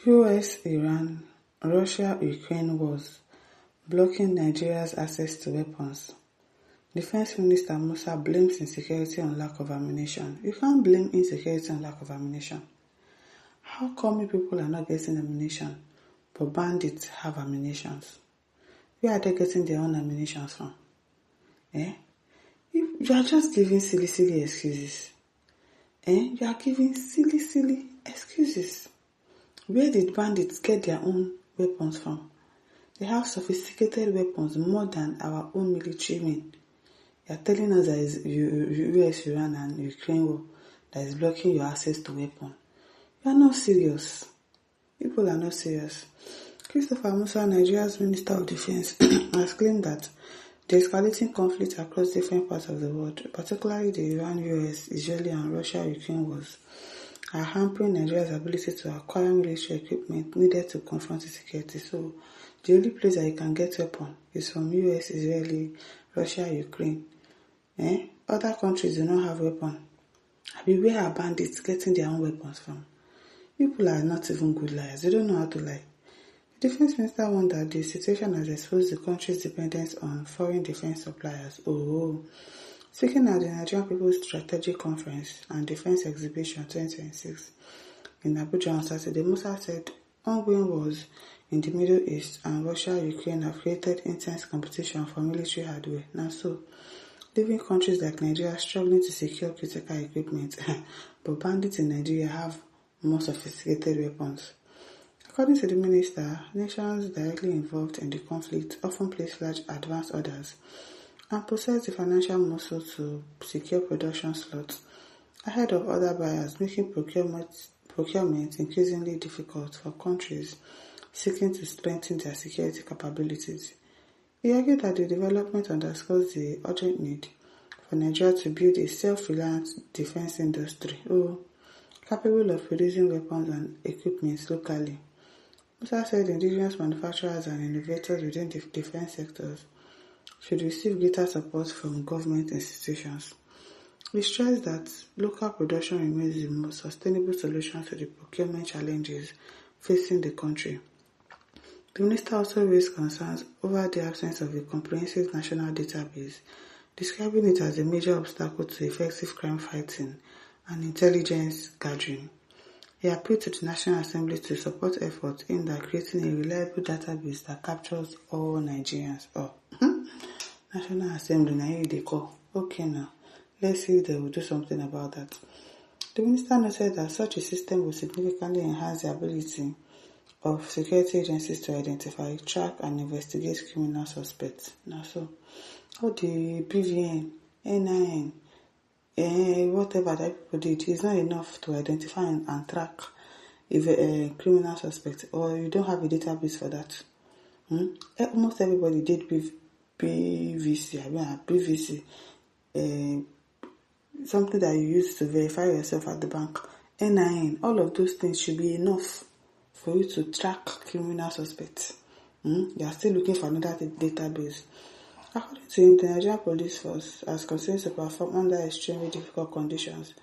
US-Iran, Russia-Ukraine wars, blocking Nigeria's access to weapons. Defense Minister Musa blames insecurity on lack of ammunition. You can't blame insecurity on lack of ammunition. How come people are not getting ammunition, but bandits have ammunition? Where are they getting their own ammunition from? You are just giving silly excuses. You are giving silly excuses. Where did bandits get their own weapons from? They have sophisticated weapons more than our own military men. You are telling us that it's US, Iran and Ukraine war that is blocking your access to weapons. You are not serious. People are not serious. Christopher Musa, Nigeria's Minister of Defense, has claimed that the escalating conflict across different parts of the world, particularly the Iran, US, Israeli and Russia-Ukraine wars, are hampering Nigeria's ability to acquire military equipment needed to confront insecurity. So, the only place that you can get weapons is from US, Israeli, Russia, Ukraine. Other countries do not have weapons. Where are bandits getting their own weapons from? People are not even good liars. They don't know how to lie. The defense minister warned that the situation has exposed the country's dependence on foreign defense suppliers. Speaking at the Nigerian People's Strategic Conference and Defense Exhibition 2026 in Abuja on Saturday, Musa said ongoing wars in the Middle East and Russia-Ukraine have created intense competition for military hardware. Now so, leaving countries like Nigeria struggling to secure critical equipment, but bandits in Nigeria have more sophisticated weapons. According to the minister, nations directly involved in the conflict often place large advance orders and possess the financial muscle to secure production slots ahead of other buyers, making procurement increasingly difficult for countries seeking to strengthen their security capabilities. He argued that the development underscores the urgent need for Nigeria to build a self-reliant defense industry, capable of producing weapons and equipment locally. Musa said indigenous manufacturers and innovators within the defense sectors should receive greater support from government institutions. He stressed that local production remains the most sustainable solution to the procurement challenges facing the country. The minister also raised concerns over the absence of a comprehensive national database, describing it as a major obstacle to effective crime fighting and intelligence gathering. He appealed to the National Assembly to support efforts aimed at creating a reliable database that captures all Nigerians. National Assembly, now here they call. Okay now, let's see if they will do something about that. The minister noted that such a system will significantly enhance the ability of security agencies to identify, track and investigate criminal suspects. Now so, all the BVN, NIN, whatever that people did is not enough to identify and track if a criminal suspect, or you don't have a database for that. Almost everybody did BVC, something that you use to verify yourself at the bank. NIN, all of those things should be enough for you to track criminal suspects. You are still looking for another database. According to him, the Nigerian Police Force has continued to perform under extremely difficult conditions,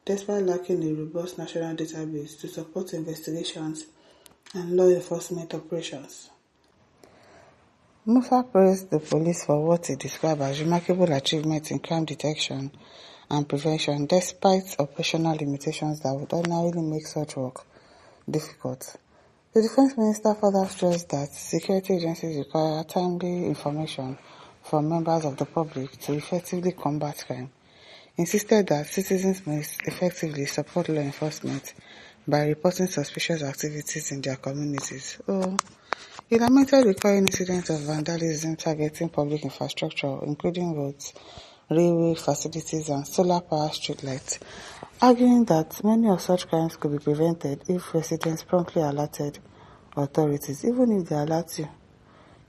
despite lacking a robust national database to support investigations and law enforcement operations. Musa praised the police for what he described as remarkable achievements in crime detection and prevention, despite operational limitations that would ordinarily make such work difficult. The defense minister further stressed that security agencies require timely information from members of the public to effectively combat crime. Insisted that citizens must effectively support law enforcement by reporting suspicious activities in their communities. He lamented recurring incidents of vandalism targeting public infrastructure, including roads, railway facilities and solar power streetlights, arguing that many of such crimes could be prevented if residents promptly alerted authorities. Even if they alert you,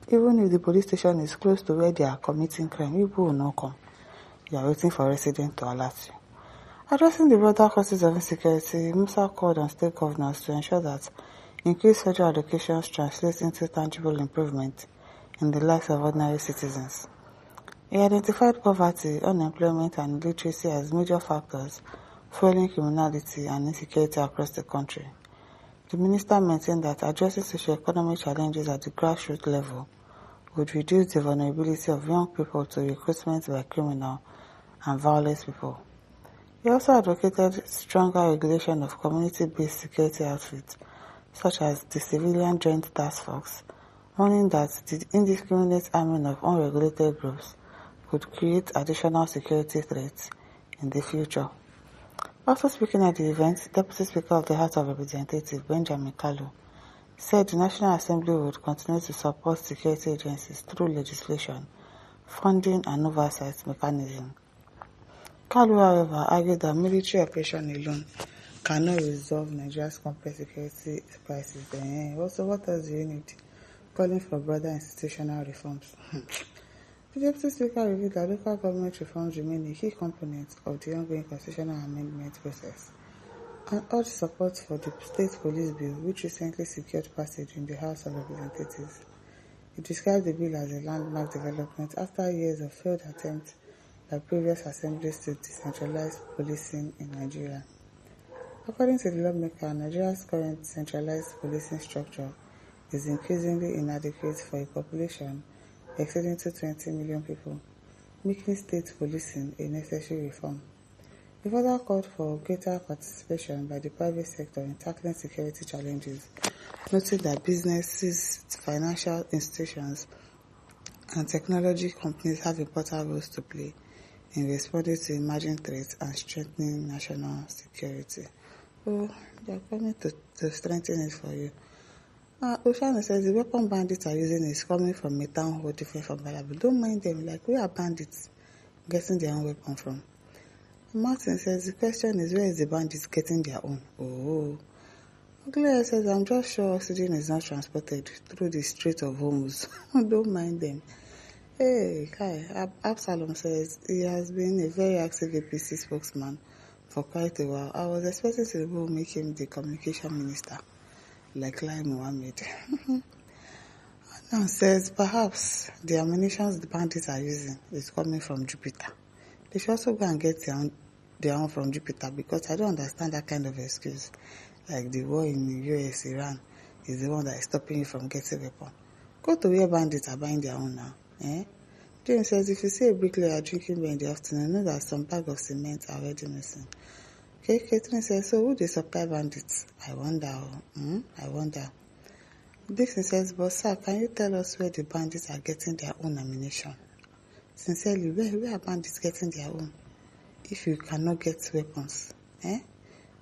even if the police station is close to where they are committing crime, people will not come. You are waiting for residents to alert you. Addressing the broader causes of insecurity, Musa called on state governors to ensure that increased federal allocations translate into tangible improvement in the lives of ordinary citizens. He identified poverty, unemployment and illiteracy as major factors fueling criminality and insecurity across the country. The minister maintained that addressing socio-economic challenges at the grassroots level would reduce the vulnerability of young people to recruitment by criminal and violent people. He also advocated stronger regulation of community-based security outfits, such as the Civilian Joint Task Force, warning that the indiscriminate arming of unregulated groups could create additional security threats in the future. Also speaking at the event, Deputy Speaker of the House of Representatives, Benjamin Kalu, said the National Assembly would continue to support security agencies through legislation, funding and oversight mechanism. Kalu, however, argued that military operation alone cannot resolve Nigeria's complex security crisis. Also, what else do you need? Calling for broader institutional reforms. The Deputy Speaker revealed that local government reforms remain a key component of the ongoing constitutional amendment process and urged support for the State Police Bill, which recently secured passage in the House of Representatives. He described the bill as a landmark development after years of failed attempts by previous assemblies to decentralize policing in Nigeria. According to the lawmaker, Nigeria's current centralized policing structure is increasingly inadequate for a population exceeding 220 million people, making state policing a necessary reform. He further called for greater participation by the private sector in tackling security challenges, noting that businesses, financial institutions, and technology companies have important roles to play in responding to emerging threats and strengthening national security. Oh, they are coming to strengthen it for you. Oshana says the weapon bandits are using is coming from a town hall different from Balabu. Don't mind them, like where are bandits getting their own weapon from? Martin says the question is where is the bandits getting their own? Oh. Claire says I'm just sure oxygen is not transported through the Strait of Hormuz. Don't mind them. Hey, Kai. Absalom says he has been a very active APC spokesman for quite a while. I was expecting to make him the communication minister, like Lai Mohammed. Now says perhaps the ammunition the bandits are using is coming from Jupiter. They should also go and get their own from Jupiter, because I don't understand that kind of excuse. Like the war in the US, Iran is the one that is stopping you from getting weapon. Go to where bandits are buying their own now. James says if you see a bricklayer drinking beer in the afternoon, know that some bag of cement are already missing. Okay, Catherine says, so who they supply bandits? I wonder. I wonder. Dixon says, but sir, can you tell us where the bandits are getting their own ammunition? Sincerely, where are bandits getting their own? If you cannot get weapons.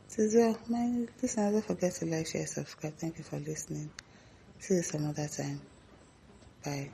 Says, well, my listeners, don't forget to like, share, subscribe. Thank you for listening. See you some other time. Bye.